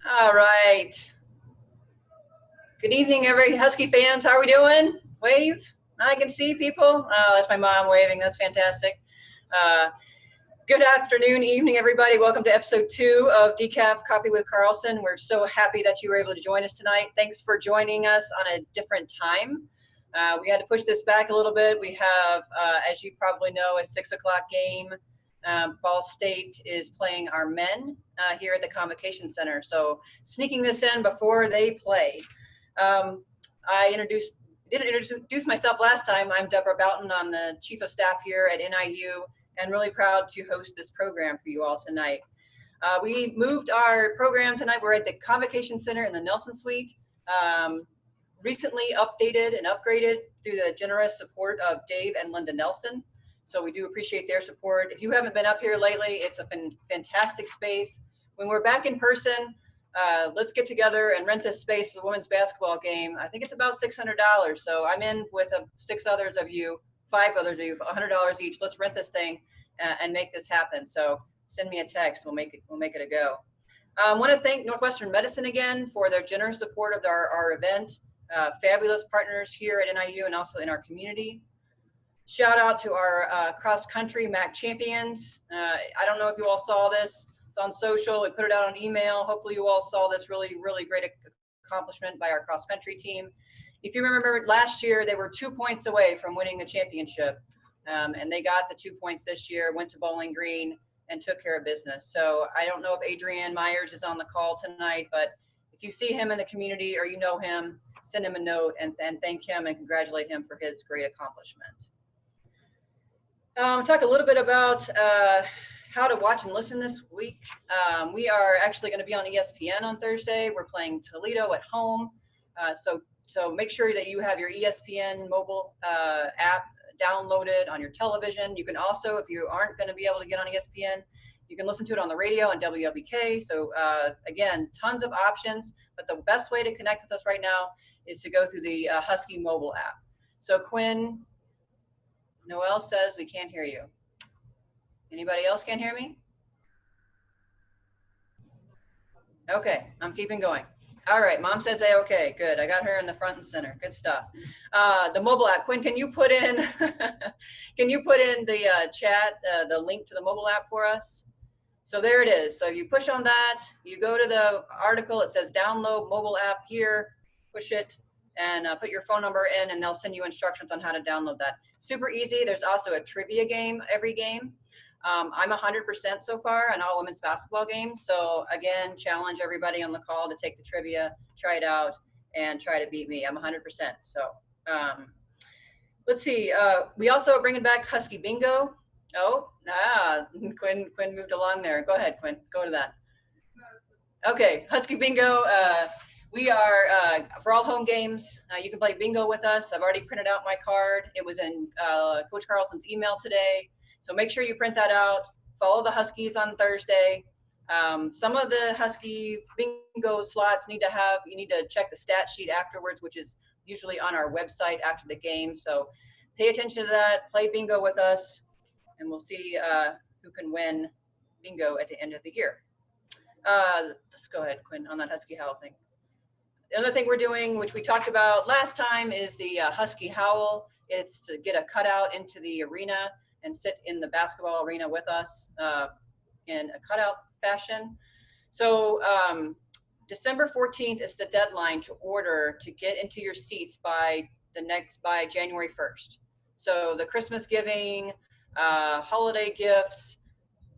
All right. Good evening, every Husky fans. How are we doing? Wave. I can see people. Oh, that's my mom waving. That's fantastic. Good afternoon, evening, everybody. Welcome to episode 2 of Decaf Coffee with Carlsen. We're so happy that you were able to join us tonight. Thanks for joining us on a different time. We had to push this back a little bit. We have, as you probably know, a 6 o'clock game. Ball State is playing our men here at the Convocation Center. So sneaking this in before they play. I didn't introduce myself last time. I'm Deborah Boughton. I'm the Chief of Staff here at NIU and really proud to host this program for you all tonight. We moved our program tonight. We're at the Convocation Center in the Nelson Suite. Recently updated and upgraded through the generous support of Dave and Linda Nelson. So we do appreciate their support. If you haven't been up here lately, it's a fantastic space. When we're back in person, let's get together and rent this space for the women's basketball game. I think it's about $600. So I'm in with 5 others of you, $100 each. Let's rent this thing and make this happen. So send me a text. We'll make it a go. I want to thank Northwestern Medicine again for their generous support of our event. Fabulous partners here at NIU and also in our community. Shout out to our cross country MAC champions. I don't know if you all saw this. It's on social. We put it out on email. Hopefully you all saw this really, really great accomplishment by our cross country team. If you remember last year, they were 2 points away from winning the championship. And they got the 2 points this year, went to Bowling Green and took care of business. So I don't know if Adrian Myers is on the call tonight, but if you see him in the community or you know him, send him a note and thank him and congratulate him for his great accomplishment. Talk a little bit about how to watch and listen this week. We are actually going to be on ESPN on Thursday. We're playing Toledo at home. So make sure that you have your ESPN mobile app downloaded on your television. You can also, if you aren't going to be able to get on ESPN, you can listen to it on the radio on WLBK. So again, tons of options, but the best way to connect with us right now is to go through the Husky mobile app. So Quinn, Noel says we can't hear you. Anybody else can't hear me? Okay, I'm keeping going. All right, mom says okay, good. I got her in the front and center. Good stuff. The mobile app, Quinn, can you put in the chat the link to the mobile app for us? So there it is. So you push on that, you go to the article, it says download mobile app here, push it and put your phone number in and they'll send you instructions on how to download that. Super easy. There's also a trivia game every game. I'm 100% so far on all women's basketball games. So again, challenge everybody on the call to take the trivia, try it out, and try to beat me. I'm 100%. So let's see. We also are bringing back Husky Bingo. Quinn moved along there. Go ahead, Quinn. Go to that. Okay, Husky Bingo. We are, for all home games, you can play bingo with us. I've already printed out my card. It was in Coach Carlsen's email today. So make sure you print that out. Follow the Huskies on Thursday. Some of the Husky bingo slots you need to check the stat sheet afterwards, which is usually on our website after the game. So pay attention to that, play bingo with us, and we'll see who can win bingo at the end of the year. Let's go ahead, Quinn, on that Husky Howl thing. The other thing we're doing, which we talked about last time, is the Husky Howl. It's to get a cutout into the arena and sit in the basketball arena with us in a cutout fashion. So December 14th is the deadline to order to get into your seats by January 1st. So the Christmas giving, holiday gifts,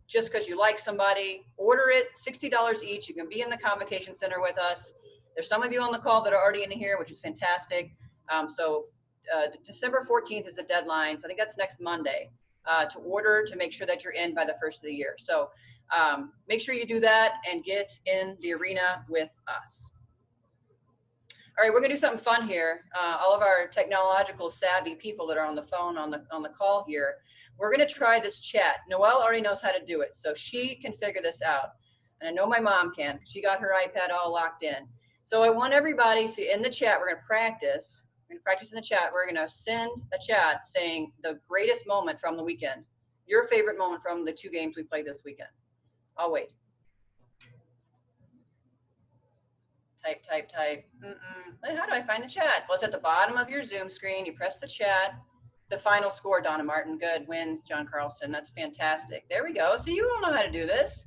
just because you like somebody, order it, $60 each. You can be in the Convocation Center with us. There's some of you on the call that are already in here, which is fantastic. December 14th is the deadline. So I think that's next Monday to order to make sure that you're in by the first of the year. So make sure you do that and get in the arena with us. All right, we're gonna do something fun here. All of our technological savvy people that are on the phone on the call here, we're gonna try this chat. Noelle already knows how to do it, so she can figure this out. And I know my mom can, because she got her iPad all locked in. So I want everybody to, in the chat, we're gonna practice. We're gonna practice in the chat. We're gonna send a chat saying the greatest moment from the weekend. Your favorite moment from the 2 games we played this weekend. I'll wait. Type. How do I find the chat? Well, it's at the bottom of your Zoom screen. You press the chat. The final score, Donna Martin, good, wins John Carlsen. That's fantastic. There we go. So you all know how to do this.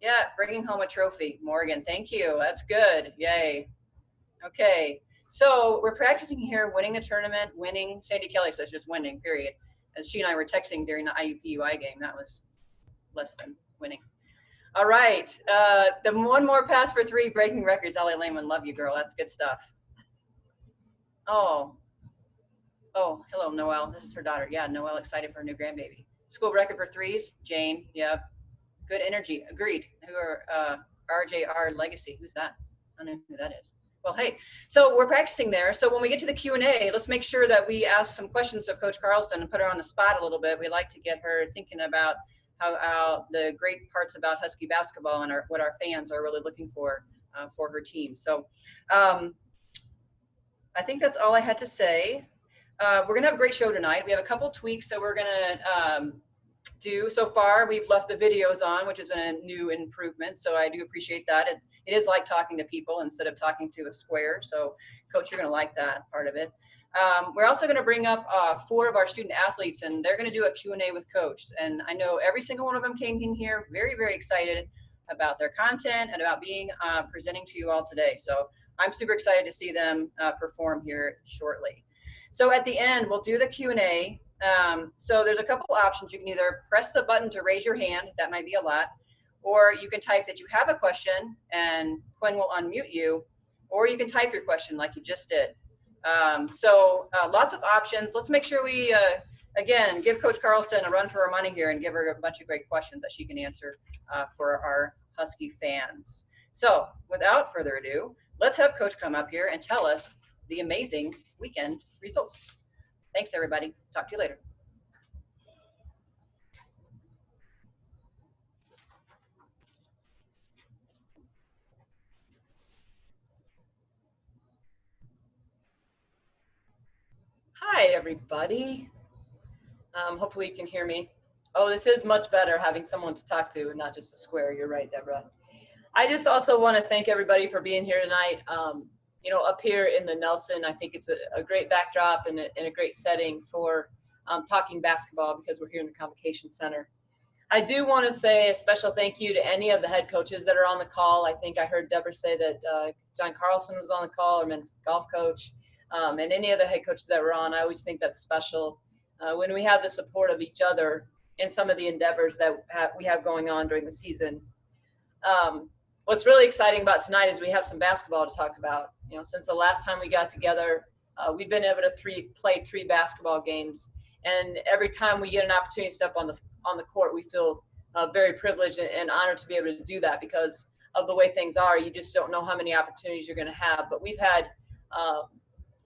Yeah, bringing home a trophy. Morgan, thank you. That's good. Yay. Okay. So we're practicing here, winning the tournament, winning. Sandy Kelly says just winning, period. As she and I were texting during the IUPUI game, that was less than winning. All right. The one more pass for three, breaking records. LA Lehman, love you, girl. That's good stuff. Oh, hello, Noelle. This is her daughter. Yeah, Noelle, excited for her new grandbaby. School record for threes, Jane. Yep. Good energy. Agreed. Who are RJR Legacy? Who's that? I don't know who that is. Well, hey, so we're practicing there. So when we get to the Q&A, let's make sure that we ask some questions of Coach Carlsen and put her on the spot a little bit. We like to get her thinking about how the great parts about Husky basketball and what our fans are really looking for her team. So I think that's all I had to say. We're going to have a great show tonight. We have a couple tweaks that we're going to do. So far, we've left the videos on, which has been a new improvement. So I do appreciate that. It is like talking to people instead of talking to a square. So Coach, you're going to like that part of it. We're also going to bring up 4 of our student athletes, and they're going to do a Q&A with Coach. And I know every single one of them came in here very, very excited about their content and about being presenting to you all today. So I'm super excited to see them perform here shortly. So at the end, we'll do the Q&A. So there's a couple options. You can either press the button to raise your hand, that might be a lot, or you can type that you have a question and Quinn will unmute you, or you can type your question like you just did. So lots of options. Let's make sure we, again, give Coach Carlsen a run for her money here and give her a bunch of great questions that she can answer for our Husky fans. So without further ado, let's have Coach come up here and tell us the amazing weekend results. Thanks, everybody. Talk to you later. Hi, everybody. Hopefully you can hear me. Oh, this is much better having someone to talk to and not just a square. You're right, Deborah. I just also want to thank everybody for being here tonight. You know, up here in the Nelson, I think it's a great backdrop and a great setting for talking basketball because we're here in the Convocation Center. I do want to say a special thank you to any of the head coaches that are on the call. I think I heard Deborah say that John Carlsen was on the call, our men's golf coach, and any of the head coaches that were on. I always think that's special when we have the support of each other in some of the endeavors that we have going on during the season. What's really exciting about tonight is we have some basketball to talk about. You know, since the last time we got together, we've been able to play 3 basketball games, and every time we get an opportunity to step on the court, we feel very privileged and honored to be able to do that because of the way things are. You just don't know how many opportunities you're going to have. But we've had,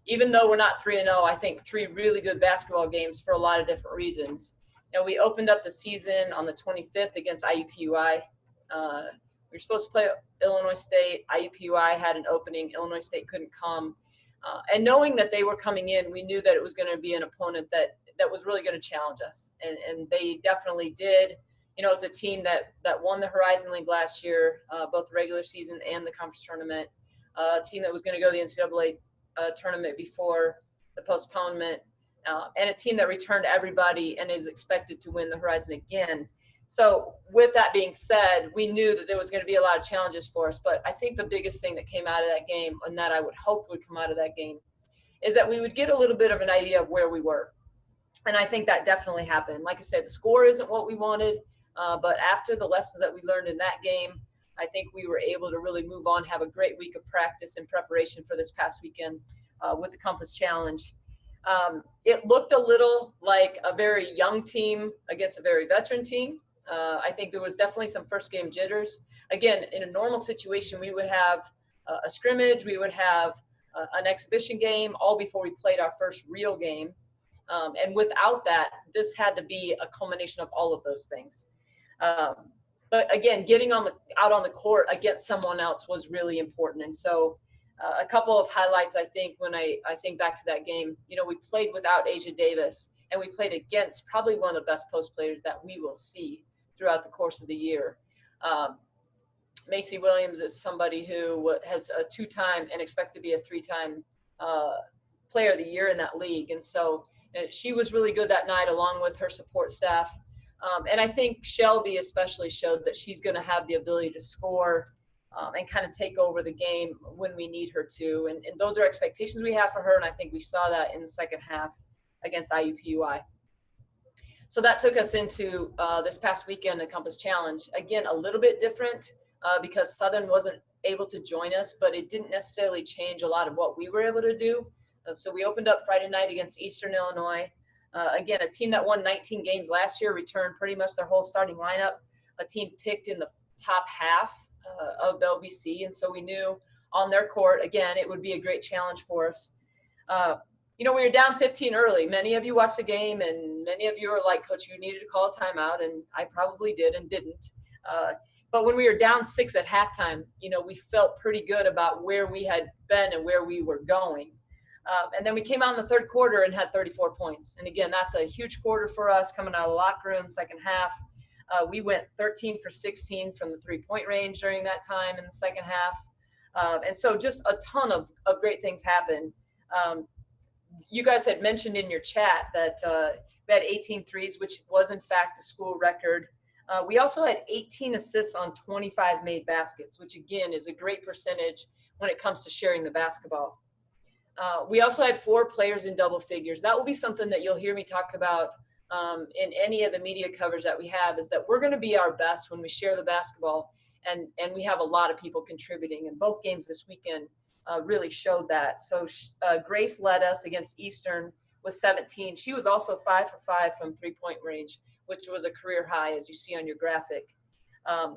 even though we're not 3-0, I think 3 really good basketball games for a lot of different reasons. You know, we opened up the season on the 25th against IUPUI. We were supposed to play Illinois State. IUPUI had an opening. Illinois State couldn't come. And knowing that they were coming in, we knew that it was going to be an opponent that was really going to challenge us. And they definitely did. You know, it's a team that won the Horizon League last year, both the regular season and the conference tournament. A team that was going to go to the NCAA tournament before the postponement. And a team that returned everybody and is expected to win the Horizon again. So with that being said, we knew that there was going to be a lot of challenges for us. But I think the biggest thing that came out of that game, and that I would hope would come out of that game, is that we would get a little bit of an idea of where we were. And I think that definitely happened. Like I said, the score isn't what we wanted. But after the lessons that we learned in that game, I think we were able to really move on, have a great week of practice in preparation for this past weekend with the Compass Challenge. It looked a little like a very young team against a very veteran team. I think there was definitely some first game jitters. Again, in a normal situation, we would have a scrimmage, we would have an exhibition game all before we played our first real game. And without that, this had to be a culmination of all of those things. But again, getting out on the court against someone else was really important. And so a couple of highlights, I think, when I think back to that game, you know, we played without Asia Davis, and we played against probably one of the best post players that we will see throughout the course of the year. Macy Williams is somebody who has a 2-time and expect to be a 3-time player of the year in that league. And so she was really good that night along with her support staff. And I think Shelby especially showed that she's going to have the ability to score and kind of take over the game when we need her to. And those are expectations we have for her. And I think we saw that in the second half against IUPUI. So that took us into this past weekend, the Compass Challenge. Again, a little bit different because Southern wasn't able to join us, but it didn't necessarily change a lot of what we were able to do. So we opened up Friday night against Eastern Illinois. Again, a team that won 19 games last year returned pretty much their whole starting lineup, a team picked in the top half of the OVC. And so we knew on their court, again, it would be a great challenge for us. We were down 15 early. Many of you watched the game, and many of you are like, Coach, you needed to call a timeout, and I probably did and didn't. But when we were down 6 at halftime, we felt pretty good about where we had been and where we were going. And then we came out in the third quarter and had 34 points. And again, that's a huge quarter for us coming out of the locker room, second half. We went 13 for 16 from the 3-point range during that time in the second half. And so just a ton of great things happened. You guys had mentioned in your chat that we had 18 threes, which was in fact a school record. We also had 18 assists on 25 made baskets, which again is a great percentage when it comes to sharing the basketball. We also had 4 players in double figures. That will be something that you'll hear me talk about in any of the media coverage that we have, is that we're going to be our best when we share the basketball, and we have a lot of people contributing. And both games this weekend really showed that. So Grace led us against Eastern with 17. She was also 5 for 5 from 3-point range, which was a career high, as you see on your graphic.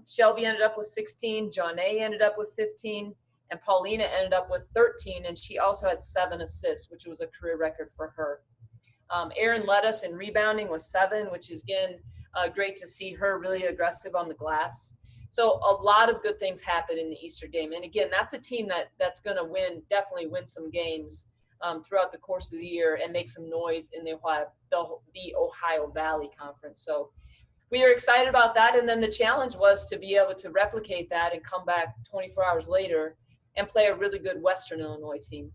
Shelby ended up with 16. Janae ended up with 15. And Paulina ended up with 13, and she also had 7 assists, which was a career record for her. Errin led us in rebounding with 7, which is, again, great to see her really aggressive on the glass. So a lot of good things happened in the Easter game. And, again, that's a team that's going to definitely win some games throughout the course of the year and make some noise in the Ohio Valley Conference. So we are excited about that. And then the challenge was to be able to replicate that and come back 24 hours later and play a really good Western Illinois team.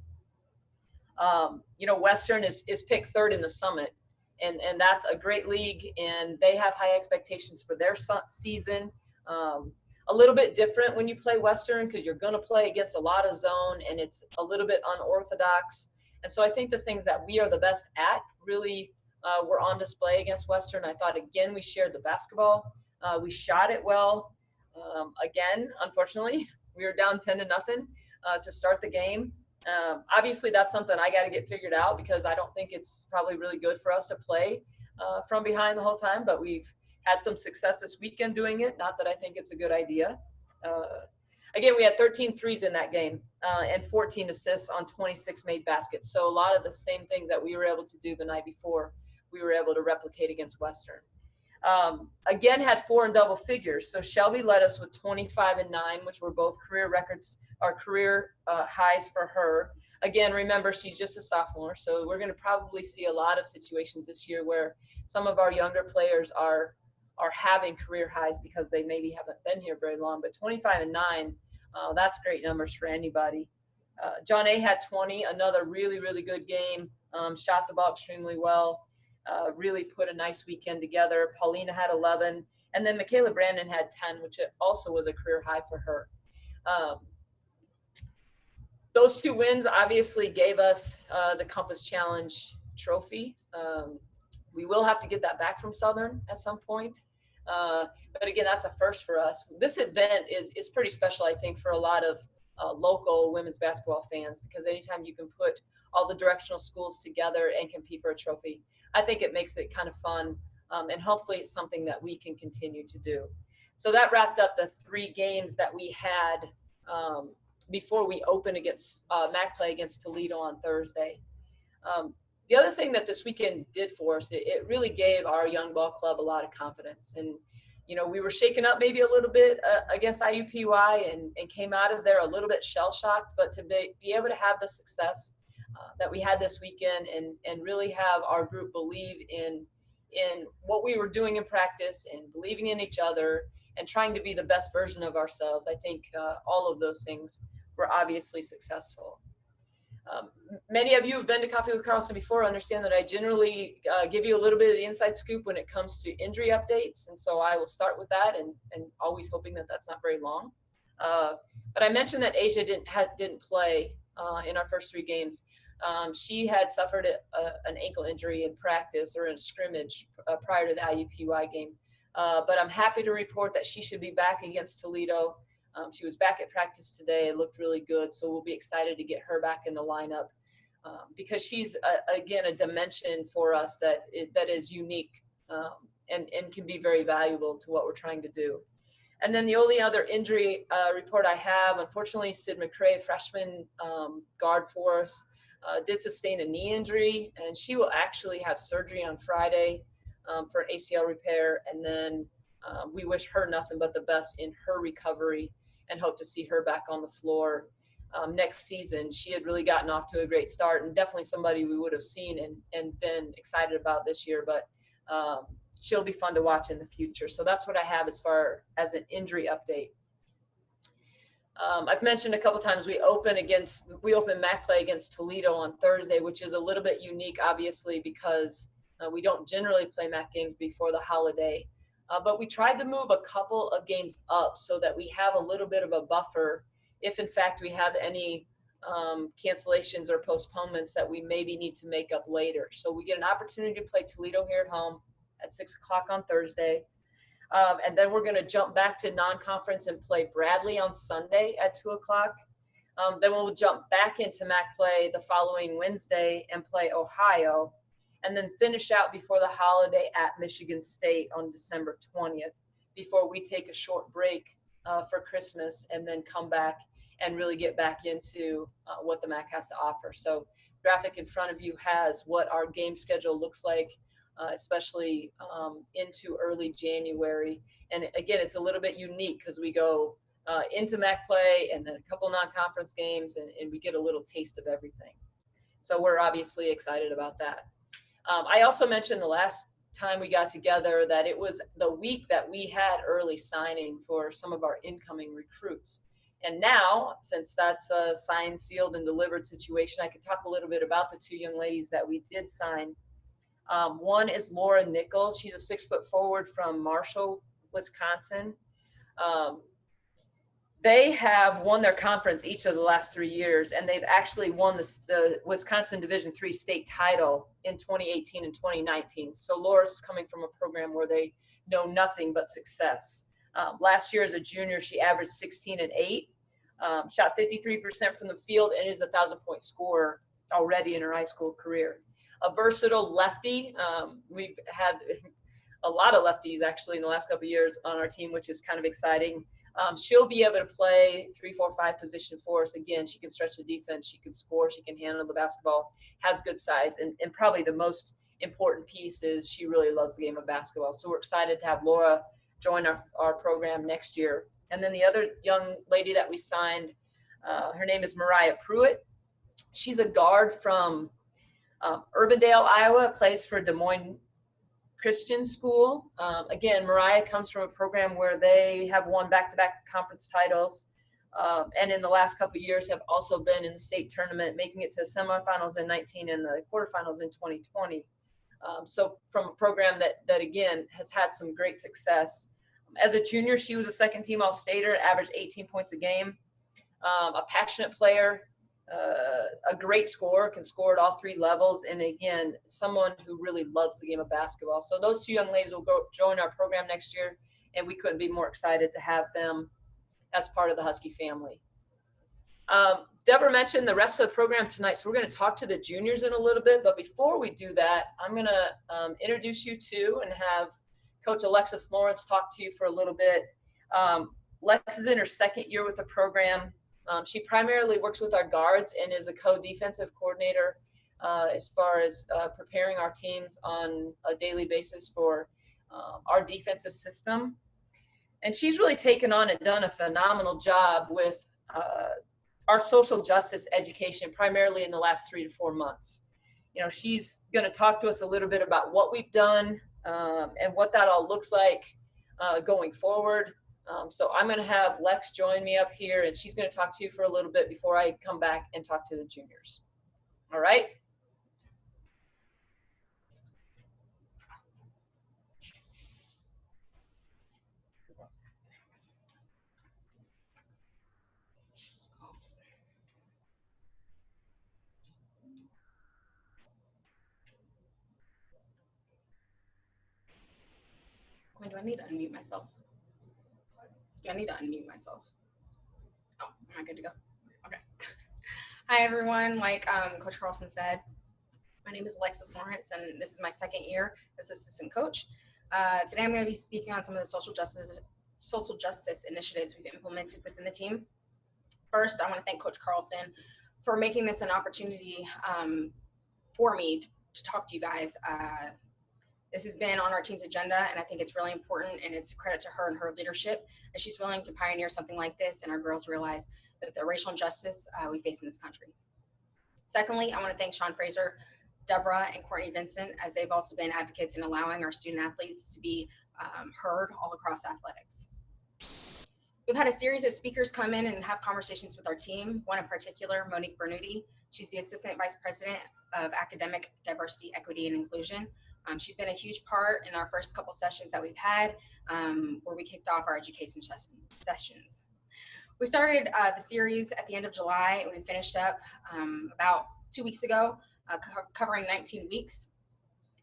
Western is picked 3rd in the Summit, and that's a great league, and they have high expectations for their season. A little bit different when you play Western because you're going to play against a lot of zone, and it's a little bit unorthodox. And so I think the things that we are the best at really were on display against Western. I thought, again, we shared the basketball. We shot it well. Again, unfortunately, we were down 10-0 to start the game. Obviously, that's something I got to get figured out because I don't think it's probably really good for us to play from behind the whole time, but we've had some success this weekend doing it. Not that I think it's a good idea. Again, we had 13 threes in that game and 14 assists on 26 made baskets. So a lot of the same things that we were able to do the night before, we were able to replicate against Western. Again, had 4 in double figures. So Shelby led us with 25 and 9, which were both career records, or career highs for her. Again, remember, she's just a sophomore, so we're going to probably see a lot of situations this year where some of our younger players are having career highs because they maybe haven't been here very long. But 25 and 9, that's great numbers for anybody. Janae had 20, another really, really good game. Shot the ball extremely well. Really put a nice weekend together. Paulina had 11, and then Mikayla Brandon had 10, which also was a career high for her. Those 2 wins obviously gave us the Compass Challenge trophy. We will have to get that back from Southern at some point. But again, that's a first for us. This event is pretty special, I think, for a lot of local women's basketball fans, because anytime you can put all the directional schools together and compete for a trophy, I think it makes it kind of fun, and hopefully it's something that we can continue to do. So that wrapped up the 3 games that we had before we open against MAC play against Toledo on Thursday. The other thing that this weekend did for us, it really gave our young ball club a lot of confidence. And, we were shaken up maybe a little bit against IUPUI and came out of there a little bit shell-shocked, but to be able to have the success that we had this weekend and really have our group believe in what we were doing in practice and believing in each other and trying to be the best version of ourselves. I think all of those things were obviously successful. Many of you have been to Coffee with Carlsen before, understand that I generally give you a little bit of the inside scoop when it comes to injury updates. And so I will start with that, and always hoping that that's not very long. But I mentioned that Asia didn't play in our first 3 games. She had suffered an ankle injury in practice or in a scrimmage prior to the IUPUI game. But I'm happy to report that she should be back against Toledo. She was back at practice today. It looked really good. So we'll be excited to get her back in the lineup because she's, again, a dimension for us that is unique and can be very valuable to what we're trying to do. And then the only other injury report I have, unfortunately, Sid McCrae, freshman guard for us, did sustain a knee injury, and she will actually have surgery on Friday for an ACL repair. And then we wish her nothing but the best in her recovery and hope to see her back on the floor next season. She had really gotten off to a great start and definitely somebody we would have seen and been excited about this year, but she'll be fun to watch in the future. So that's what I have as far as an injury update. I've mentioned a couple times we open MAC play against Toledo on Thursday, which is a little bit unique, obviously, because we don't generally play MAC games before the holiday. But we tried to move a couple of games up so that we have a little bit of a buffer if, in fact, we have any cancellations or postponements that we maybe need to make up later. So we get an opportunity to play Toledo here at home at 6 o'clock on Thursday. And then we're going to jump back to non-conference and play Bradley on Sunday at 2 o'clock. Then we'll jump back into MAC play the following Wednesday and play Ohio, and then finish out before the holiday at Michigan State on December 20th before we take a short break for Christmas and then come back and really get back into what the MAC has to offer. So graphic in front of you has what our game schedule looks like, especially into early January. And again, it's a little bit unique because we go into MAC play and then a couple non-conference games, and we get a little taste of everything. So we're obviously excited about that. I also mentioned the last time we got together that it was the week that we had early signing for some of our incoming recruits. And now, since that's a signed, sealed, and delivered situation, I could talk a little bit about the 2 young ladies that we did sign. One is Laura Nichols. She's a 6-foot forward from Marshall, Wisconsin. They have won their conference each of the last 3 years, and they've actually won the Wisconsin Division III state title in 2018 and 2019. So Laura's coming from a program where they know nothing but success. Last year as a junior, she averaged 16 and 8, shot 53% from the field, and is a 1,000-point scorer already in her high school career. A versatile lefty. We've had a lot of lefties actually in the last couple of years on our team, which is kind of exciting. She'll be able to play 3, 4, 5 position for us. Again, she can stretch the defense, she can score, she can handle the basketball, has good size, and probably the most important piece is she really loves the game of basketball. So we're excited to have Laura join our program next year. And then the other young lady that we signed, her name is Mariah Pruitt. She's a guard from Urbandale, Iowa, plays for Des Moines Christian School. Again, Mariah comes from a program where they have won back-to-back conference titles, and in the last couple of years have also been in the state tournament, making it to the semifinals in 19 and the quarterfinals in 2020. So from a program that again has had some great success. As a junior, she was a second-team All-Stater, averaged 18 points a game, a passionate player, a great scorer, can score at all 3 levels, and again, someone who really loves the game of basketball. So those 2 young ladies will join our program next year, and we couldn't be more excited to have them as part of the Huskie family. Deborah mentioned the rest of the program tonight, so we're going to talk to the juniors in a little bit, but before we do that, I'm going to introduce you to and have Coach Alexis Lawrence talk to you for a little bit. Lex is in her 2nd year with the program. She primarily works with our guards and is a co-defensive coordinator as far as preparing our teams on a daily basis for our defensive system. And she's really taken on and done a phenomenal job with our social justice education, primarily in the last 3 to 4 months. You know, she's going to talk to us a little bit about what we've done and what that all looks like going forward. So I'm going to have Lex join me up here, and she's going to talk to you for a little bit before I come back and talk to the juniors. All right? When do I need to unmute myself? Do I need to unmute myself? Oh, am I good to go? Okay. Hi, everyone. Like Coach Carlsen said, my name is Alexis Lawrence, and this is my second year as assistant coach. Today, I'm going to be speaking on some of the social justice initiatives we've implemented within the team. First, I want to thank Coach Carlsen for making this an opportunity for me to talk to you guys. This has been on our team's agenda, and I think it's really important, and it's a credit to her and her leadership as she's willing to pioneer something like this, and our girls realize that the racial injustice we face in this country. Secondly, I want to thank Sean Fraser, Deborah, and Courtney Vincent, as they've also been advocates in allowing our student athletes to be heard all across athletics. We've had a series of speakers come in and have conversations with our team. One in particular, Monique Bernuti. She's the Assistant Vice President of Academic Diversity, Equity, and Inclusion. She's been a huge part in our first couple sessions that we've had where we kicked off our education sessions. We started the series at the end of July, and we finished up about 2 weeks ago, covering 19 weeks.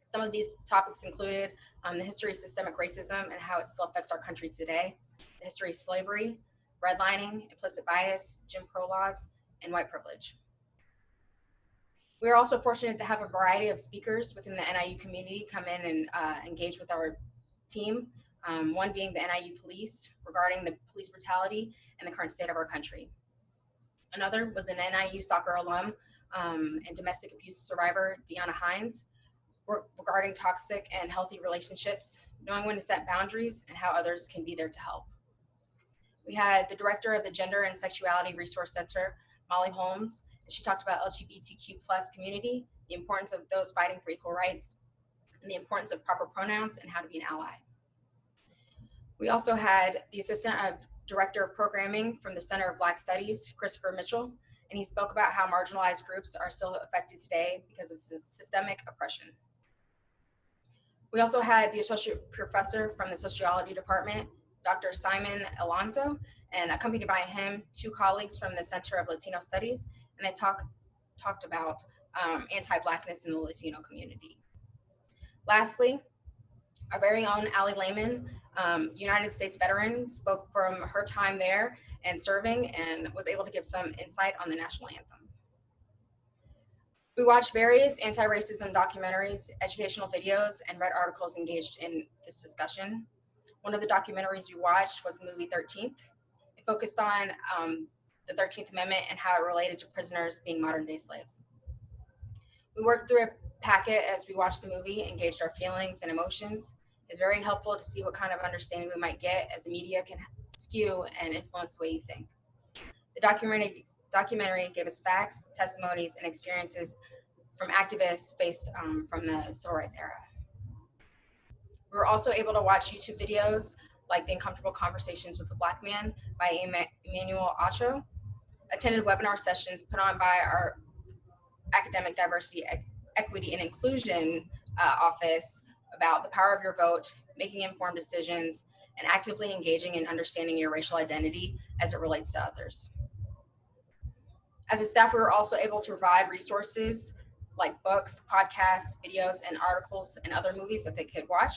Some of these topics included the history of systemic racism and how it still affects our country today, the history of slavery, redlining, implicit bias, Jim Crow laws, and white privilege. We are also fortunate to have a variety of speakers within the NIU community come in and engage with our team, one being the NIU police regarding the police brutality and the current state of our country. Another was an NIU soccer alum and domestic abuse survivor, Deanna Hines, regarding toxic and healthy relationships, knowing when to set boundaries and how others can be there to help. We had the director of the Gender and Sexuality Resource Center, Molly Holmes, and she talked about LGBTQ+ community, the importance of those fighting for equal rights, and the importance of proper pronouns and how to be an ally. We also had the Assistant Director of Programming from the Center of Black Studies, Christopher Mitchell, and he spoke about how marginalized groups are still affected today because of systemic oppression. We also had the Associate Professor from the Sociology Department, Dr. Simon Alonso, and accompanied by him, 2 colleagues from the Center of Latino Studies, and they talked about anti-Blackness in the Latino community. Lastly, our very own Allie Lehman, United States veteran, spoke from her time there and serving and was able to give some insight on the national anthem. We watched various anti-racism documentaries, educational videos, and read articles engaged in this discussion. One of the documentaries we watched was the movie 13th. It focused on the 13th Amendment and how it related to prisoners being modern-day slaves. We worked through a packet as we watched the movie, engaged our feelings and emotions. It's very helpful to see what kind of understanding we might get, as the media can skew and influence the way you think. The documentary gave us facts, testimonies, and experiences from activists faced from the civil rights era. We were also able to watch YouTube videos like The Uncomfortable Conversations with a Black Man by Emmanuel Acho, attended webinar sessions put on by our Academic Diversity, Equity, and Inclusion office about the power of your vote, making informed decisions, and actively engaging in understanding your racial identity as it relates to others. As a staff, we were also able to provide resources like books, podcasts, videos, and articles, and other movies that they could watch.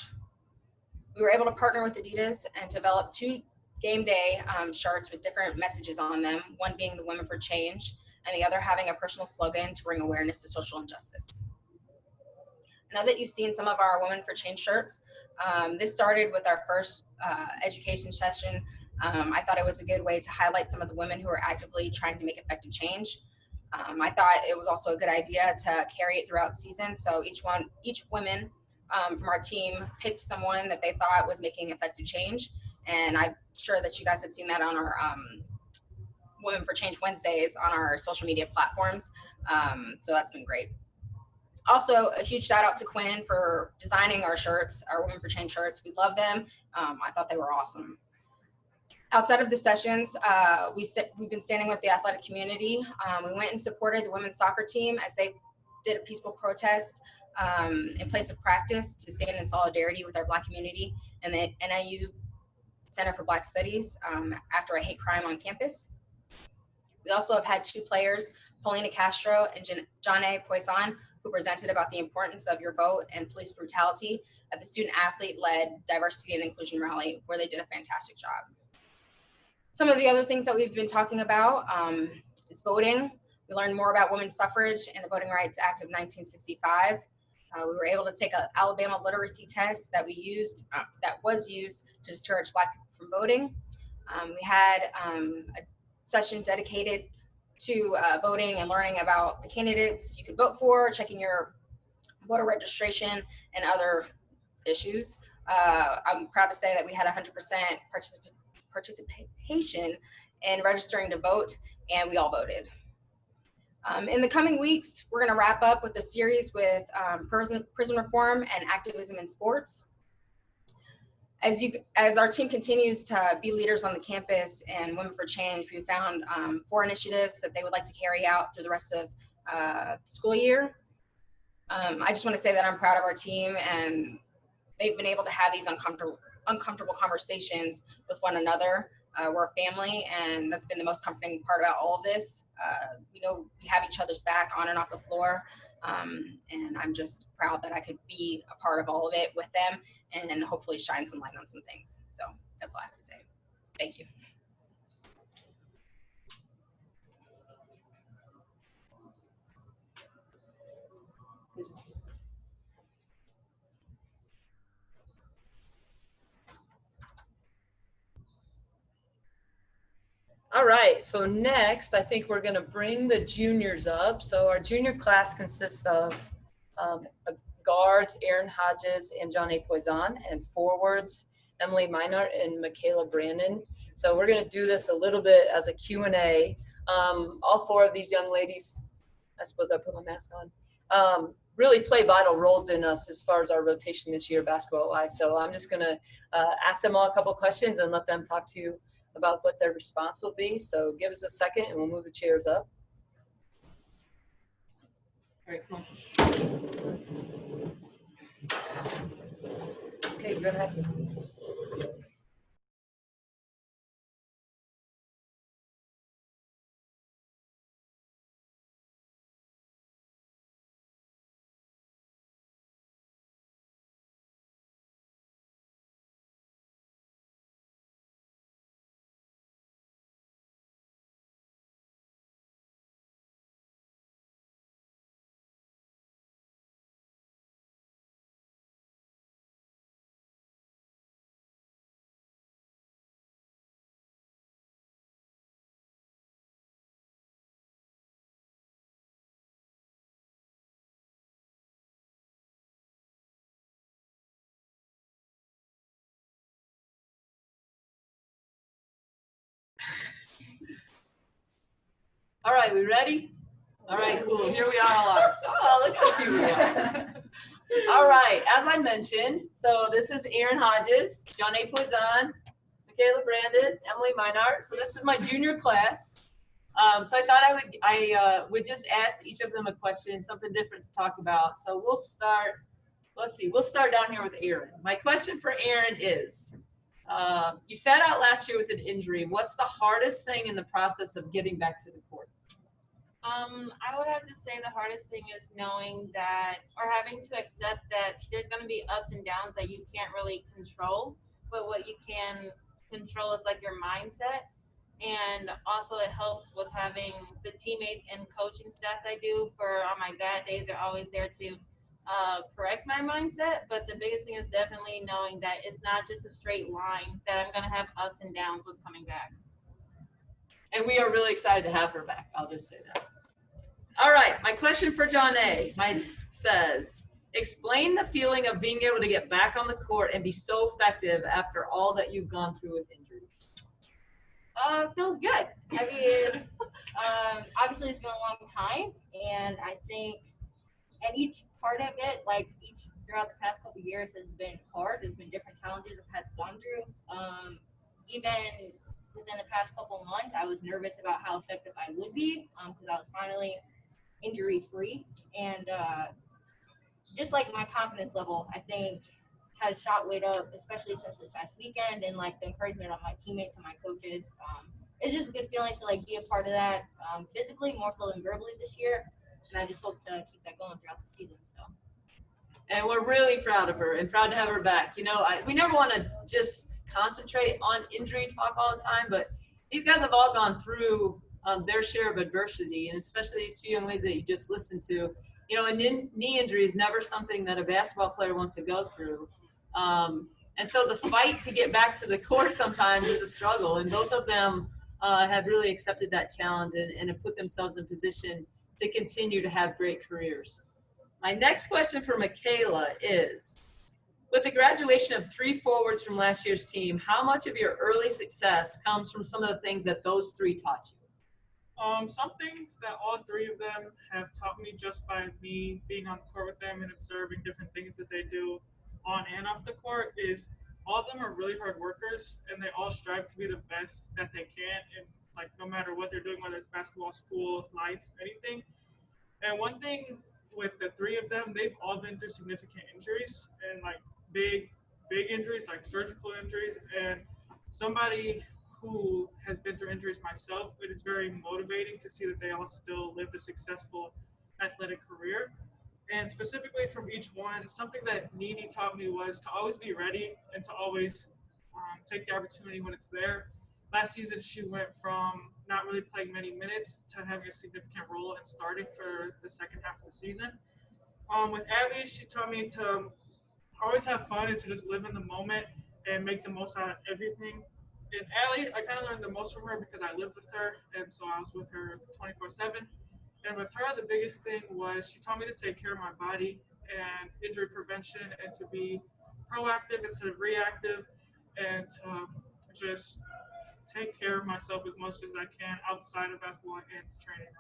We were able to partner with Adidas and develop 2 game day shirts with different messages on them, one being the Women for Change, and the other having a personal slogan to bring awareness to social injustice. I know that you've seen some of our Women for Change shirts. This started with our first education session. I thought it was a good way to highlight some of the women who are actively trying to make effective change. I thought it was also a good idea to carry it throughout the season. So each woman from our team picked someone that they thought was making effective change. And I'm sure that you guys have seen that on our Women for Change Wednesdays on our social media platforms. So that's been great. Also, a huge shout out to Quinn for designing our shirts, our Women for Change shirts. We love them. I thought they were awesome. Outside of the sessions, we've been standing with the athletic community. We went and supported the women's soccer team as they did a peaceful protest in place of practice to stand in solidarity with our Black community and the NIU Center for Black Studies after a hate crime on campus. We also have had 2 players, Paulina Castro and Janae Poisson, who presented about the importance of your vote and police brutality at the student athlete-led diversity and inclusion rally, where they did a fantastic job. Some of the other things that we've been talking about is voting. We learned more about women's suffrage and the Voting Rights Act of 1965. We were able to take an Alabama literacy test that was used to discourage Black people from voting. We had a session dedicated to voting and learning about the candidates you could vote for, checking your voter registration, and other issues. I'm proud to say that we had 100% participation in registering to vote, and we all voted. In the coming weeks, we're going to wrap up with a series with prison reform and activism in sports. As our team continues to be leaders on the campus and Women for Change, we found 4 initiatives that they would like to carry out through the rest of the school year. I just want to say that I'm proud of our team, and they've been able to have these uncomfortable conversations with one another. We're a family, and that's been the most comforting part about all of this. We know we have each other's back on and off the floor, and I'm just proud that I could be a part of all of it with them and hopefully shine some light on some things. So that's all I have to say. Thank you. All right, so next, I think we're gonna bring the juniors up. So our junior class consists of guards, Errin Hodges and Janae Poisson, and forwards, Emily Meinhart and Mikayla Brandon. So we're gonna do this a little bit as a Q&A. All 4 of these young ladies, I suppose I put my mask on, really play vital roles in us as far as our rotation this year basketball-wise. So I'm just gonna ask them all a couple questions and let them talk to you about what their response will be. So give us a second and we'll move the chairs up. All right, come on. Okay, you're gonna have to. All right, we ready? All right, cool. Here we all are. Oh, look how cute we are. All right, as I mentioned, so this is Errin Hodges, Janae Poisson, Mikayla Brandon, Emily Meinhart. So this is my junior class. So I thought I would just ask each of them a question, something different to talk about. So we'll start, we'll start down here with Errin. My question for Errin is, you sat out last year with an injury. What's the hardest thing in the process of getting back to the court? I would have to say the hardest thing is knowing that, or having to accept that there's going to be ups and downs that you can't really control, but what you can control is like your mindset. And also it helps with having the teammates and coaching staff I do for on my bad days. They're always there to correct my mindset. But the biggest thing is definitely knowing that it's not just a straight line, that I'm going to have ups and downs with coming back. And we are really excited to have her back. I'll just say that. All right, my question for Janae says, explain the feeling of being able to get back on the court and be so effective after all that you've gone through with injuries. Feels good. I mean, obviously it's been a long time, and I think, and each part of it, like throughout the past couple of years, has been hard. There's been different challenges I've had gone through. Even within the past couple months, I was nervous about how effective I would be because I was finally injury free. And just like my confidence level, I think has shot way up, especially since this past weekend, and like the encouragement of my teammates and my coaches. It's just a good feeling to like be a part of that physically more so than verbally this year. And I just hope to keep that going throughout the season. So. And we're really proud of her and proud to have her back. You know, we never want to just concentrate on injury talk all the time, but these guys have all gone through their share of adversity, and especially these two young ladies that you just listened to. You know, a knee injury is never something that a basketball player wants to go through. And so the fight to get back to the court sometimes is a struggle, and both of them have really accepted that challenge and have put themselves in position to continue to have great careers. My next question for Mikayla is, with the graduation of 3 forwards from last year's team, how much of your early success comes from some of the things that those 3 taught you? Some things that all 3 of them have taught me just by me being on the court with them and observing different things that they do on and off the court is all of them are really hard workers, and they all strive to be the best that they can, and like no matter what they're doing, whether it's basketball, school, life, anything. And one thing with the 3 of them, they've all been through significant injuries and like big injuries, like surgical injuries. And somebody who has been through injuries myself, it is very motivating to see that they all still lived a successful athletic career. And specifically from each one, something that Nini taught me was to always be ready and to always take the opportunity when it's there. Last season, she went from not really playing many minutes to having a significant role and starting for the second half of the season. With Abby, she taught me to always have fun and to just live in the moment and make the most out of everything. And Allie, I kind of learned the most from her because I lived with her, and so I was with her 24/7. And with her, the biggest thing was she taught me to take care of my body and injury prevention and to be proactive instead of reactive, and just take care of myself as much as I can outside of basketball and training.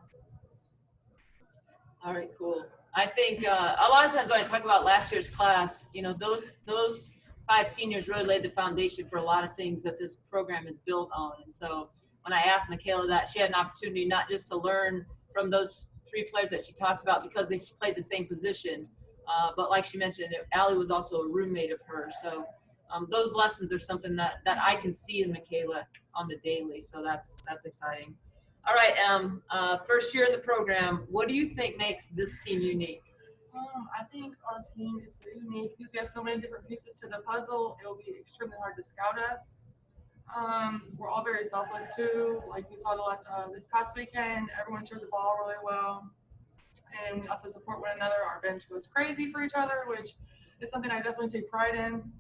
All right, cool. I think a lot of times when I talk about last year's class, you know, those 5 seniors really laid the foundation for a lot of things that this program is built on. And so when I asked Mikayla that, she had an opportunity not just to learn from those 3 players that she talked about because they played the same position, but like she mentioned, Allie was also a roommate of hers. So those lessons are something that I can see in Mikayla on the daily. So that's exciting. All right, first year in the program, what do you think makes this team unique? I think our team is so unique because we have so many different pieces to the puzzle. It will be extremely hard to scout us. We're all very selfless too. Like you saw this past weekend, everyone shared the ball really well. And we also support one another. Our bench goes crazy for each other, which is something I definitely take pride in.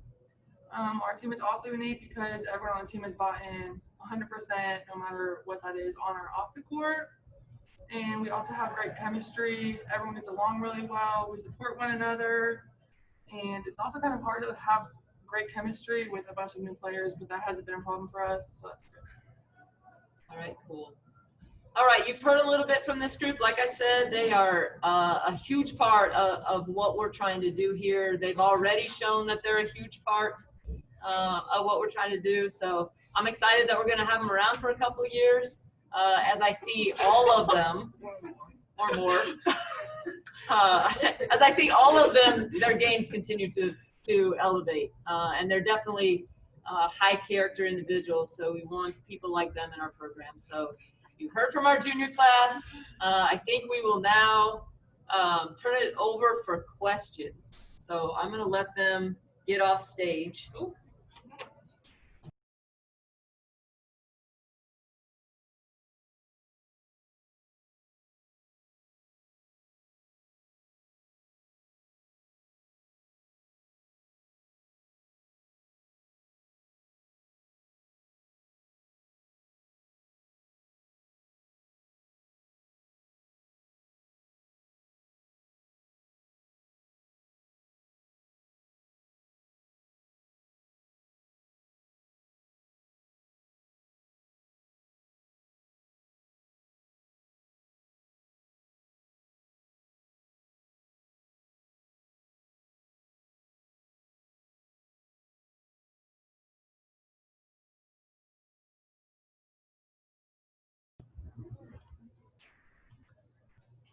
Our team is also unique because everyone on the team is bought in 100%, no matter what that is, on or off the court. And we also have great chemistry. Everyone gets along really well. We support one another. And it's also kind of hard to have great chemistry with a bunch of new players, but that hasn't been a problem for us, so that's good. All right, cool. All right, you've heard a little bit from this group. Like I said, they are a huge part of what we're trying to do here. They've already shown that they're a huge part of what we're trying to do. So I'm excited that we're going to have them around for a couple of years as I see all of them, or more, as I see all of them, their games continue to elevate. And they're definitely high character individuals. So we want people like them in our program. So you heard from our junior class. I think we will now turn it over for questions. So I'm going to let them get off stage. Ooh.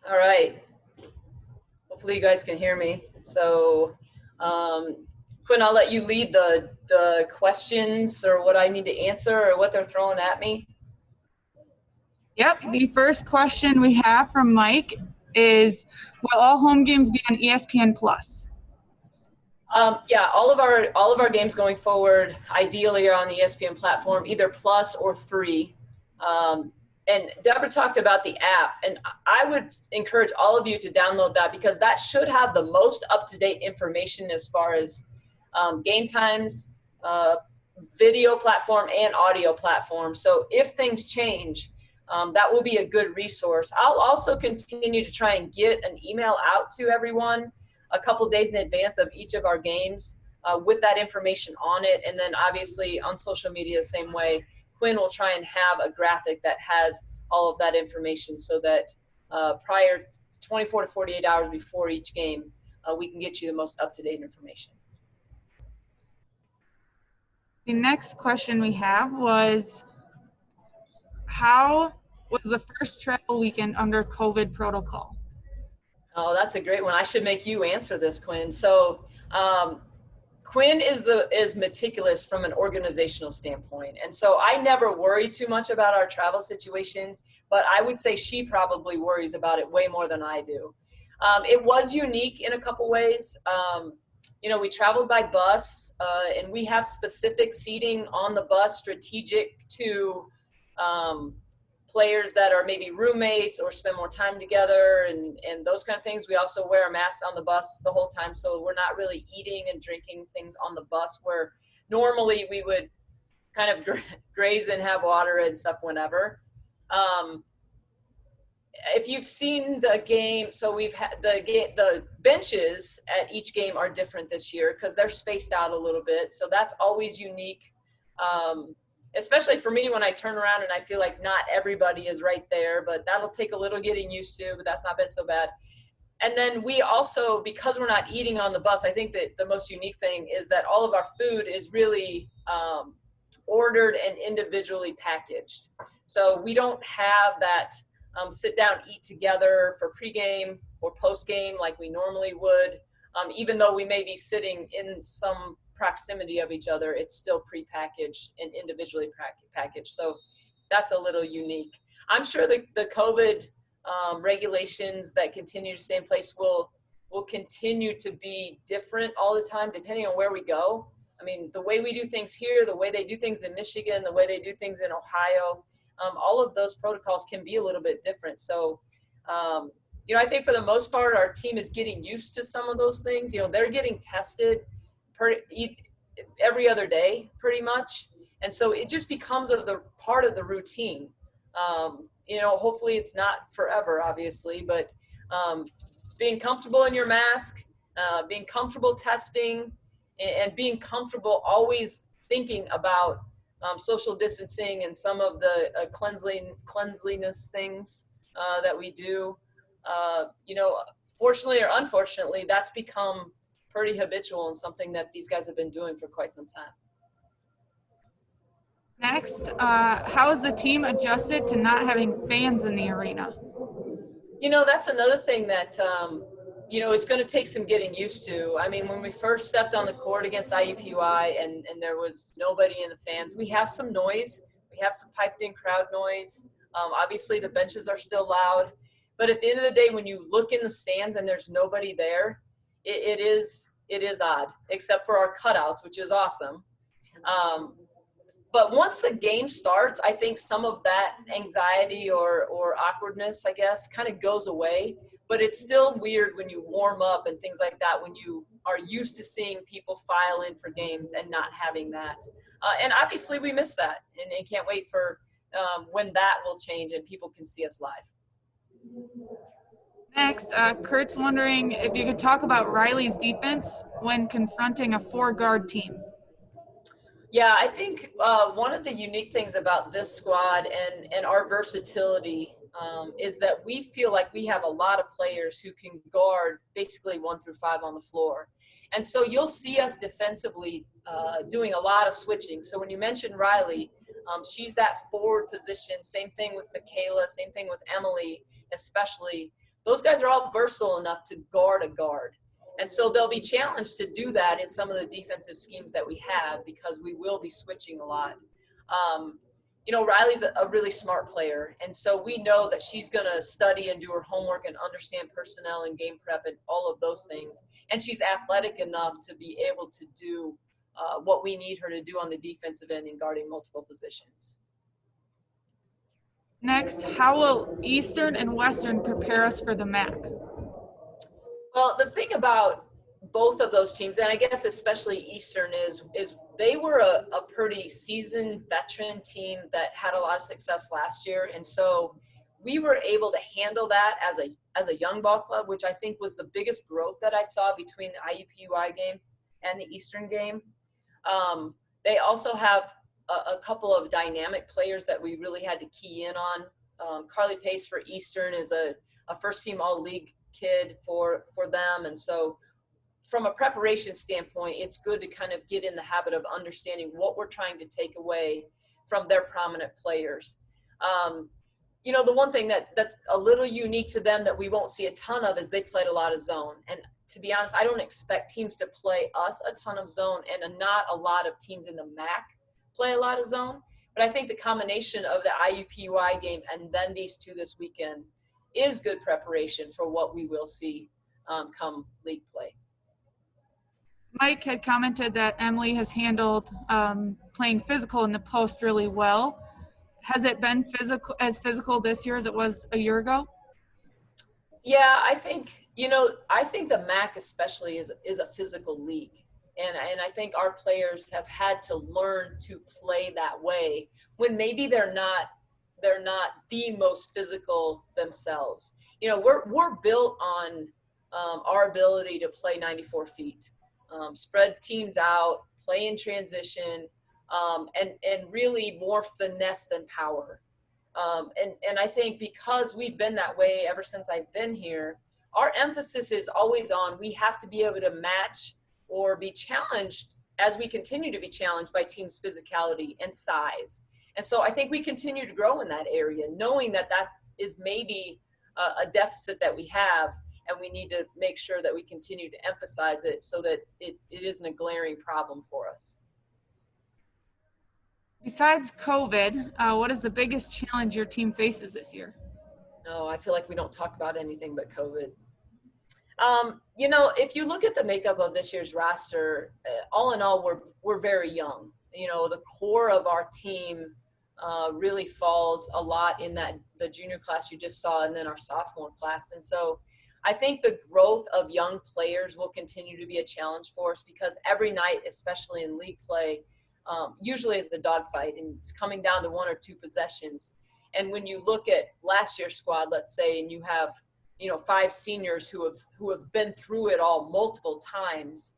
All right. Hopefully you guys can hear me. So, Quinn, I'll let you lead the questions or what I need to answer or what they're throwing at me. Yep. The first question we have from Mike is, will all home games be on ESPN Plus? Yeah, all of our games going forward ideally are on the ESPN platform, either Plus or 3. And Deborah talked about the app, and I would encourage all of you to download that because that should have the most up-to-date information as far as game times, video platform, and audio platform. So if things change, that will be a good resource. I'll also continue to try and get an email out to everyone a couple days in advance of each of our games with that information on it. And then obviously on social media the same way. Quinn will try and have a graphic that has all of that information so that prior to 24 to 48 hours before each game, we can get you the most up-to-date information. The next question we have was, how was the first travel weekend under COVID protocol? Oh, that's a great one. I should make you answer this, Quinn. So Quinn is meticulous from an organizational standpoint. And so I never worry too much about our travel situation, but I would say she probably worries about it way more than I do. It was unique in a couple ways. We traveled by bus and we have specific seating on the bus strategic to players that are maybe roommates or spend more time together and those kind of things. We also wear a mask on the bus the whole time, so we're not really eating and drinking things on the bus where normally we would kind of graze and have water and stuff whenever. If you've seen the game, so we've had the benches at each game are different this year because they're spaced out a little bit, so that's always unique. Especially for me when I turn around and I feel like not everybody is right there, but that'll take a little getting used to, but that's not been so bad. And then we also, because we're not eating on the bus, I think that the most unique thing is that all of our food is really ordered and individually packaged. So we don't have that sit down, eat together for pregame or postgame like we normally would. Even though we may be sitting in some proximity of each other, it's still prepackaged and individually packaged. So that's a little unique. I'm sure the COVID regulations that continue to stay in place will continue to be different all the time depending on where we go. I mean, the way we do things here, the way they do things in Michigan, the way they do things in Ohio, all of those protocols can be a little bit different. So, I think for the most part, our team is getting used to some of those things. They're getting tested every other day pretty much. And so it just becomes part of the routine. Hopefully it's not forever, obviously, but being comfortable in your mask, being comfortable testing, and being comfortable always thinking about social distancing and some of the cleanliness things that we do. Fortunately or unfortunately, that's become pretty habitual and something that these guys have been doing for quite some time. Next, how has the team adjusted to not having fans in the arena? That's another thing that, it's going to take some getting used to. I mean, when we first stepped on the court against IUPUI and there was nobody in the fans, we have some noise. We have some piped in crowd noise. Obviously, the benches are still loud. But at the end of the day, when you look in the stands and there's nobody there, it is odd, except for our cutouts, which is awesome. But once the game starts, I think some of that anxiety or awkwardness, I guess, kind of goes away. But it's still weird when you warm up and things like that, when you are used to seeing people file in for games and not having that. And obviously we miss that and can't wait for when that will change and people can see us live. Next, Kurt's wondering if you could talk about Riley's defense when confronting a 4-guard team. Yeah, I think one of the unique things about this squad and our versatility is that we feel like we have a lot of players who can guard basically 1 through 5 on the floor. And so you'll see us defensively doing a lot of switching. So when you mentioned Riley, she's that forward position. Same thing with Mikayla, same thing with Emily, especially. those guys are all versatile enough to guard a guard. And so they'll be challenged to do that in some of the defensive schemes that we have because we will be switching a lot. Riley's a really smart player, and so we know that she's going to study and do her homework and understand personnel and game prep and all of those things. And she's athletic enough to be able to do what we need her to do on the defensive end in guarding multiple positions. Next, how will Eastern and Western prepare us for the MAC? Well, the thing about both of those teams, and I guess especially Eastern, is they were a pretty seasoned veteran team that had a lot of success last year. And so we were able to handle that as a young ball club, which I think was the biggest growth that I saw between the IUPUI game and the Eastern game. They also have a couple of dynamic players that we really had to key in on. Carly Pace for Eastern is a first-team All-League kid for them. And so from a preparation standpoint, it's good to kind of get in the habit of understanding what we're trying to take away from their prominent players. The one thing that's a little unique to them that we won't see a ton of is they played a lot of zone. And to be honest, I don't expect teams to play us a ton of zone, and not a lot of teams in the MAC play a lot of zone. But I think the combination of the IUPUI game and then these two this weekend is good preparation for what we will see come league play. Mike had commented that Emily has handled playing physical in the post really well. Has it been physical this year as it was a year ago? Yeah, I think the MAC especially is a physical league. And I think our players have had to learn to play that way when maybe they're not the most physical themselves. We're built on our ability to play 94 feet, spread teams out, play in transition, and really more finesse than power. And I think because we've been that way ever since I've been here, our emphasis is always on we have to be able to match or be challenged as we continue to be challenged by teams' physicality and size. And so I think we continue to grow in that area, knowing that is maybe a deficit that we have, and we need to make sure that we continue to emphasize it so that it isn't a glaring problem for us. Besides COVID, what is the biggest challenge your team faces this year? No, I feel like we don't talk about anything but COVID. If you look at the makeup of this year's roster, all in all, we're very young. The core of our team really falls a lot in the junior class you just saw, and then our sophomore class. And so I think the growth of young players will continue to be a challenge for us because every night, especially in league play, usually is the dogfight, and it's coming down to one or two possessions. And when you look at last year's squad, let's say, and you have 5 seniors who have been through it all multiple times,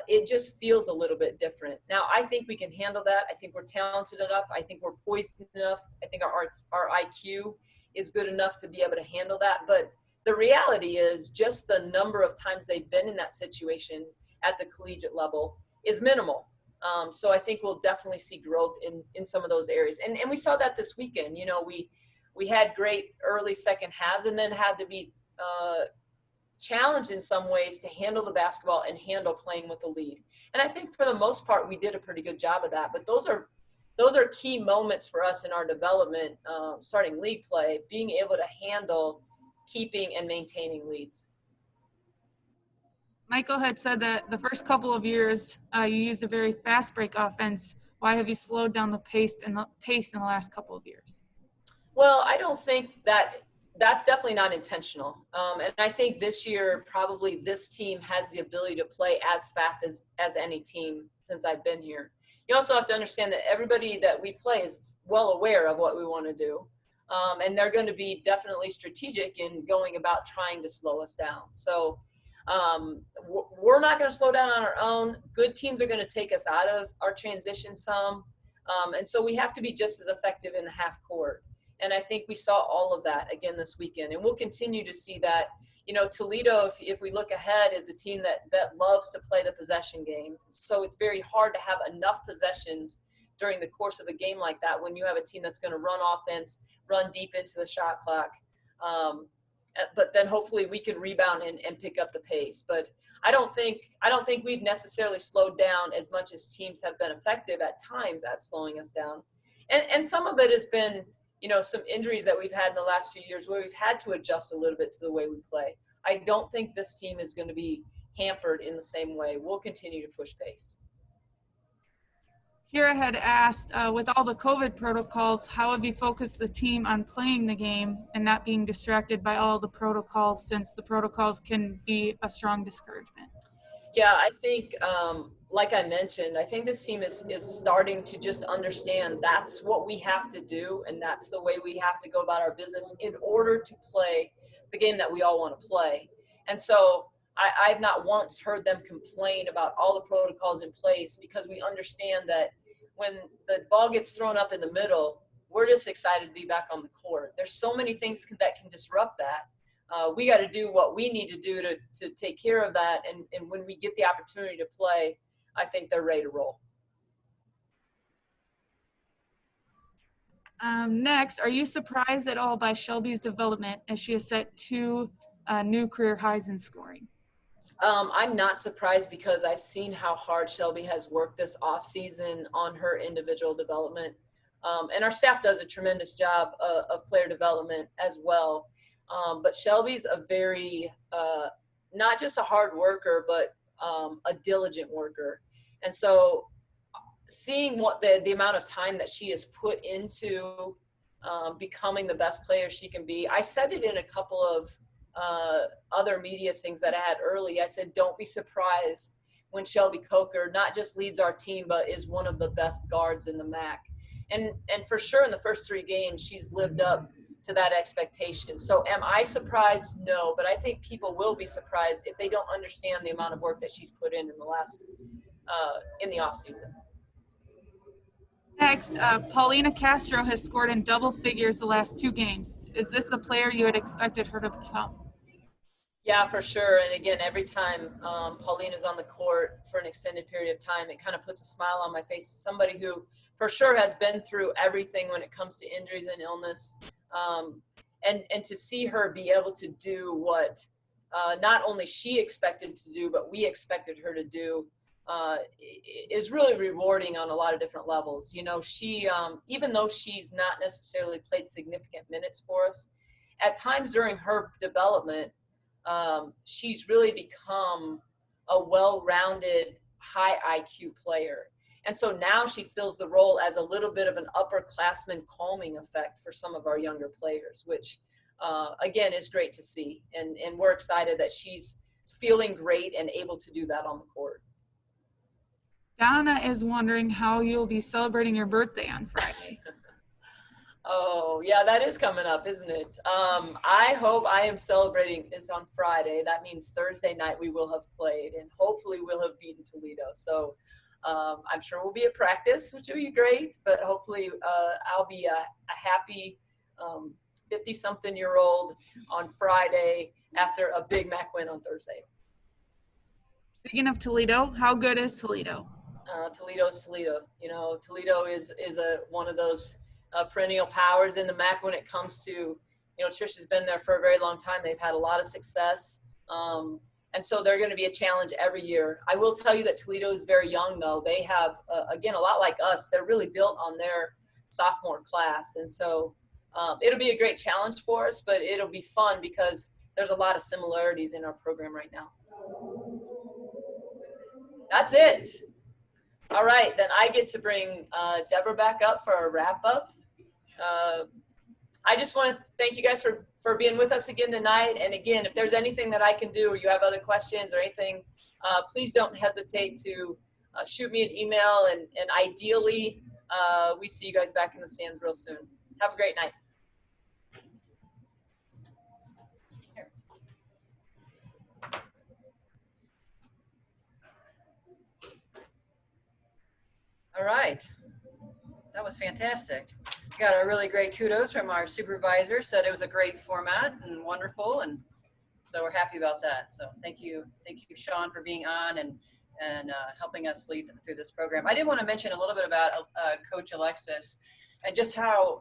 it just feels a little bit different. Now, I think we can handle that. I think we're talented enough. I think we're poised enough. I think our IQ is good enough to be able to handle that. But the reality is just the number of times they've been in that situation at the collegiate level is minimal. So I think we'll definitely see growth in some of those areas. And we saw that this weekend. We had great early second halves and then had to be challenged in some ways to handle the basketball and handle playing with the lead. And I think for the most part, we did a pretty good job of that. But those are key moments for us in our development, starting league play, being able to handle keeping and maintaining leads. Michael had said that the first couple of years you used a very fast break offense. Why have you slowed down the pace in the last couple of years? Well, I don't think that's definitely not intentional. And I think this year, probably this team has the ability to play as fast as any team since I've been here. You also have to understand that everybody that we play is well aware of what we want to do. And they're going to be definitely strategic in going about trying to slow us down. So we're not going to slow down on our own. Good teams are going to take us out of our transition some. And so we have to be just as effective in the half court. And I think we saw all of that again this weekend. And we'll continue to see that. Toledo, if we look ahead, is a team that loves to play the possession game. So it's very hard to have enough possessions during the course of a game like that when you have a team that's going to run offense, run deep into the shot clock. but then hopefully we can rebound and pick up the pace. But I don't think we've necessarily slowed down as much as teams have been effective at times at slowing us down. And some of it has been, some injuries that we've had in the last few years where we've had to adjust a little bit to the way we play. I don't think this team is going to be hampered in the same way. We'll continue to push pace. Kira had asked, with all the COVID protocols, how have you focused the team on playing the game and not being distracted by all the protocols, since the protocols can be a strong discouragement? Yeah, I think, like I mentioned, I think this team is starting to just understand that's what we have to do, and that's the way we have to go about our business in order to play the game that we all want to play. And so I've not once heard them complain about all the protocols in place, because we understand that when the ball gets thrown up in the middle, we're just excited to be back on the court. There's so many things that can disrupt that. We got to do what we need to do to take care of that. And when we get the opportunity to play, I think they're ready to roll. Next, are you surprised at all by Shelby's development, as she has set 2 new career highs in scoring? I'm not surprised, because I've seen how hard Shelby has worked this offseason on her individual development. And our staff does a tremendous job of player development as well. But Shelby's a very, not just a hard worker, but a diligent worker. And so seeing what the amount of time that she has put into becoming the best player she can be. I said it in a couple of other media things that I had early. I said, don't be surprised when Shelby Coker not just leads our team, but is one of the best guards in the MAC. And for sure in the first 3 games, she's lived up to that expectation. So am I surprised? No, but I think people will be surprised if they don't understand the amount of work that she's put in the last, in the off season. Next, Paulina Castro has scored in double figures the last 2 games. Is this the player you had expected her to become? Yeah, for sure. And again, every time Paulina's on the court for an extended period of time, it kind of puts a smile on my face. Somebody who for sure has been through everything when it comes to injuries and illness. And to see her be able to do what not only she expected to do, but we expected her to do, is really rewarding on a lot of different levels. She, even though she's not necessarily played significant minutes for us, at times during her development, she's really become a well-rounded, high IQ player. And so now she fills the role as a little bit of an upperclassman calming effect for some of our younger players, which, again, is great to see. And we're excited that she's feeling great and able to do that on the court. Donna is wondering how you'll be celebrating your birthday on Friday. Oh, yeah, that is coming up, isn't it? I hope I am celebrating this on Friday. That means Thursday night we will have played, and hopefully we'll have beaten Toledo. So I'm sure we'll be at practice, which will be great, but hopefully I'll be a happy 50-something-year-old on Friday after a Big Mac win on Thursday. Speaking of Toledo, how good is Toledo? Toledo is Toledo. Toledo is one of those perennial powers in the MAC when it comes to, Trish has been there for a very long time. They've had a lot of success. And so they're going to be a challenge every year. I will tell you that Toledo is very young, though. They have, again, a lot like us. They're really built on their sophomore class. And so it'll be a great challenge for us, but it'll be fun because there's a lot of similarities in our program right now. That's it. All right, then I get to bring Deborah back up for a wrap-up. I just want to thank you guys for being with us again tonight. And again, if there's anything that I can do or you have other questions or anything, please don't hesitate to shoot me an email. And ideally, we see you guys back in the stands real soon. Have a great night. All right. That was fantastic. We got a really great kudos from our supervisor, said it was a great format and wonderful, and so we're happy about that. So thank you, Sean, for being on and helping us lead through this program. I did want to mention a little bit about Coach Alexis. and just how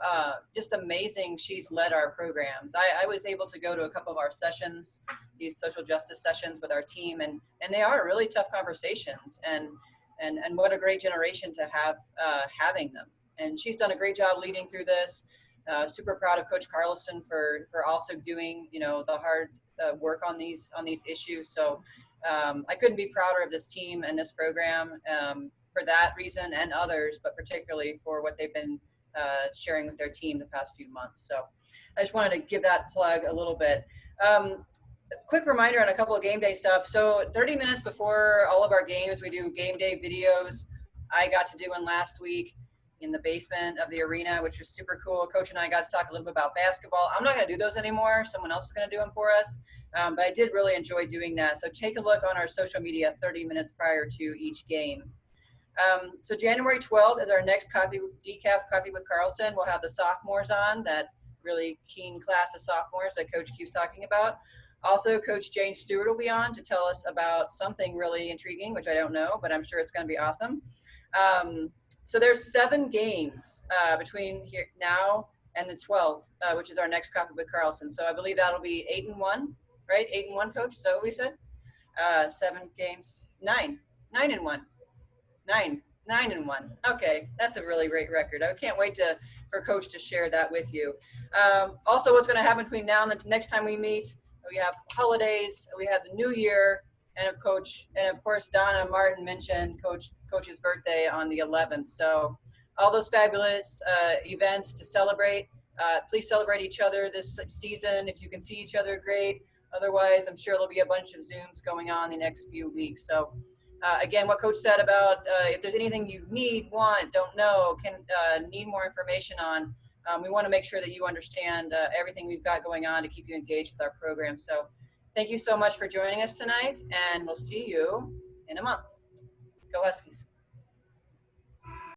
just amazing she's led our programs. I was able to go to a couple of our sessions, these social justice sessions with our team, and they are really tough conversations, and what a great generation to have having them. And she's done a great job leading through this. Super proud of Coach Carlsen for also doing, you know, the hard work on these issues. So I couldn't be prouder of this team and this program for that reason and others, but particularly for what they've been sharing with their team the past few months. So I just wanted to give that plug a little bit. Quick reminder on a couple of game day stuff. So 30 minutes before all of our games, we do game day videos. I got to do one last week in the basement of the arena, which was super cool. Coach and I got to talk a little bit about basketball. I'm not going to do those anymore. Someone else is going to do them for us. But I did really enjoy doing that. So take a look on our social media 30 minutes prior to each game. So January 12th is our next Decaf Coffee with Carlsen. We'll have the sophomores on, that really keen class of sophomores that Coach keeps talking about. Also, Coach Jane Stewart will be on to tell us about something really intriguing, which I don't know, but I'm sure it's going to be awesome. So there's 7 games between here now and the 12th, which is our next Coffee with Carlsen. So I believe that'll be 8-1, right? 8-1, Coach. Is that what we said? 7 games, 9-1. 9-1. Okay, that's a really great record. I can't wait for Coach to share that with you. Also, what's going to happen between now and the next time we meet? We have holidays. We have the New Year, and of course, Donna Martin mentioned Coach's birthday on the 11th. So, all those fabulous events to celebrate. Please celebrate each other this season. If you can see each other, great. Otherwise, I'm sure there'll be a bunch of Zooms going on the next few weeks. So. Again, what Coach said about if there's anything you need, want, don't know, need more information on, we want to make sure that you understand everything we've got going on to keep you engaged with our program. So thank you so much for joining us tonight, and we'll see you in a month. Go Huskies.